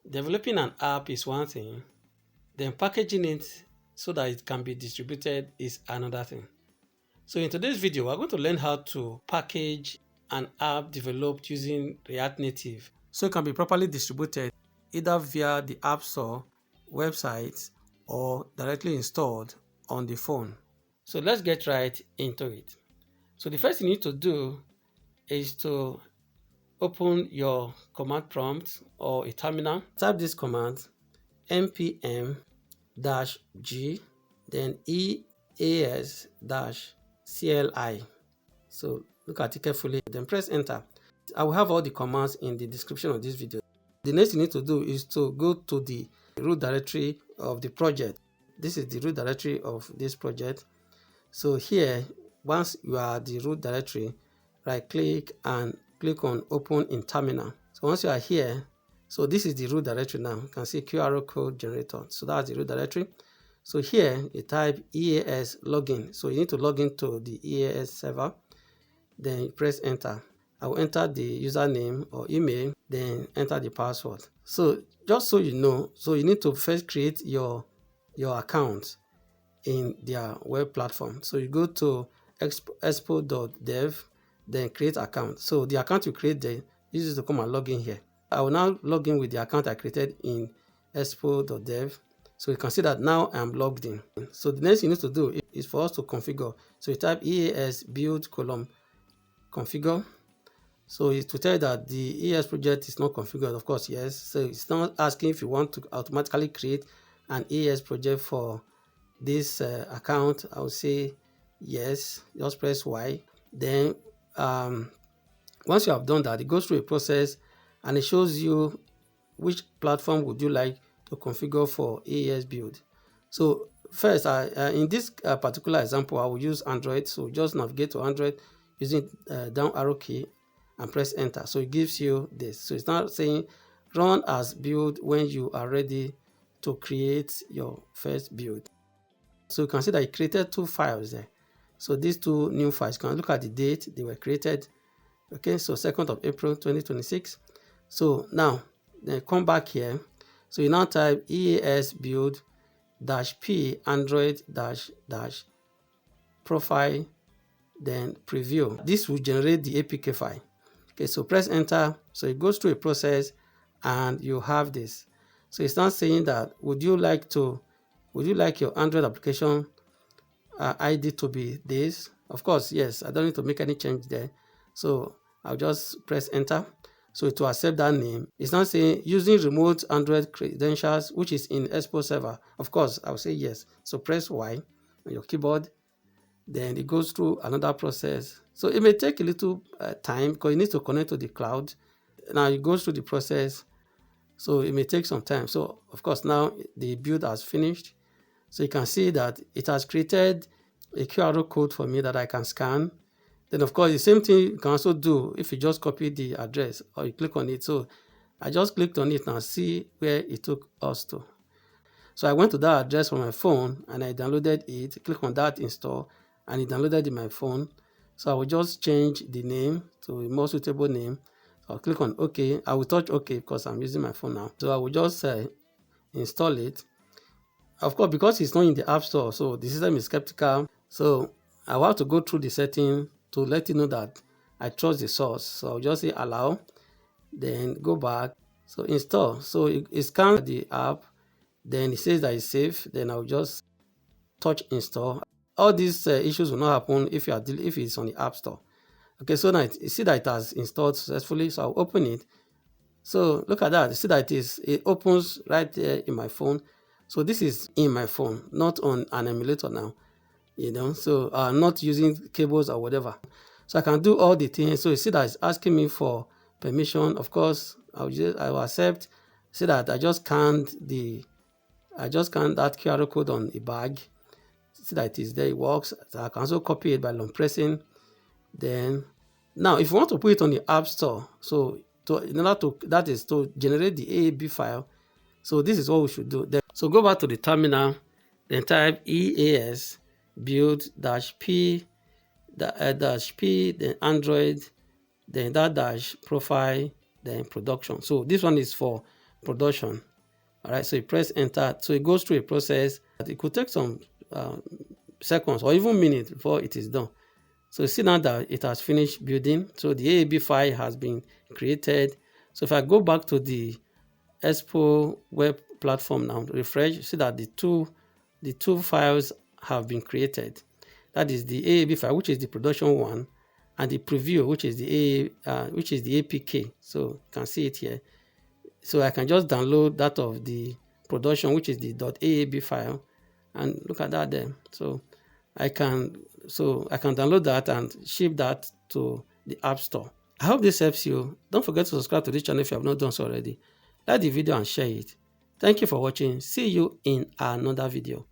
Developing an app is one thing, then packaging it so that it can be distributed is another thing. So in today's video, we're going to learn how to package an app developed using React Native so it can be properly distributed either via the App Store, websites, or directly installed on the phone. So let's get right into it. So the first thing you need to do is to open your command prompt or a terminal. Type this command npm-g then eas-cli. So look at it carefully, then press enter. I will have all the commands in the description of this video. The next thing you need to do is to go to the root directory of the project. This is the root directory of this project. So here, once you are at the root directory, right click and click on open in terminal. So once you are here, so this is the root directory now. You can see QR code generator. So that's the root directory. So here you type EAS login. So you need to log into the EAS server. Then you press enter. I will enter the username or email, then enter the password. So just so you know, so you need to first create your account in their web platform. So you go to expo.dev, then create account. So the account you create there, you just to come and log in here. I will now log in with the account I created in expo.dev. So you can see that now I'm logged in. So the next thing you need to do is for us to configure. So you type EAS build configure. So it's to tell you that the EAS project is not configured, of course, yes. So it's not asking if you want to automatically create an EAS project for this account. I will say yes, just press Y. Then once you have done that, it goes through a process and it shows you which platform would you like to configure for EAS build. So first, in this particular example, I will use Android. So just navigate to Android using down arrow key and press enter. So it gives you this. So it's not saying run as build when you are ready to create your first build. So you can see that it created two files there. So these two new files, you can look at the date they were created. Okay, so 2nd of April 2026. So now then come back here. So you now type EAS build -p Android profile, then preview. This will generate the APK file. Okay, so press enter. So it goes through a process and you have this. So it's not saying that would you like your Android application ID to be this? Of course, yes. I don't need to make any change there. So I'll just press enter. So to accept that name, it's not saying using remote Android credentials, which is in Expo server. Of course, I'll say yes. So press Y on your keyboard. Then it goes through another process. So it may take a little time because it needs to connect to the cloud. Now it goes through the process. So it may take some time. So of course, now the build has finished. So you can see that it has created a QR code for me that I can scan. Then of course, the same thing you can also do if you just copy the address or you click on it. So I just clicked on it and see where it took us to. So I went to that address from my phone and I downloaded it, click on that install, and it downloaded in my phone. So I will just change the name to a more suitable name. I'll click on OK. I will touch OK because I'm using my phone now. So I will just install it. Of course, because it's not in the App Store, so the system is skeptical. So I will have to go through the setting to let you know that I trust the source. So I'll just say allow, then go back. So install. So it scans the app, then it says that it's safe. Then I'll just touch install. All these issues will not happen if it's on the App Store. Okay, so now you see that it has installed successfully. So I'll open it. So look at that. You see that it opens right there in my phone. So this is in my phone, not on an emulator now, so not using cables or whatever. So I can do all the things. So you see that it's asking me for permission. Of course, I will accept. See that I just scanned that QR code on a bag. See that it is there, it works. So I can also copy it by long pressing. Then now if you want to put it on the App Store, so that is to generate the AAB file. So this is what we should do. Then, so go back to the terminal, then type EAS build -p then Android, then that dash profile, then production. So this one is for production. All right, so you press enter. So it goes through a process. It could take some seconds or even minutes before it is done. So you see now that it has finished building. So the AAB file has been created. So if I go back to the Expo web platform now, refresh, you see that the two files have been created. That is the AAB file, which is the production one, and the preview, which is the APK. So you can see it here. So I can just download that of the production, which is the .aab file, and look at that there. So I can download that and ship that to the App Store. I hope this helps you. Don't forget to subscribe to this channel if you have not done so already. Like the video and share it. Thank you for watching. See you in another video.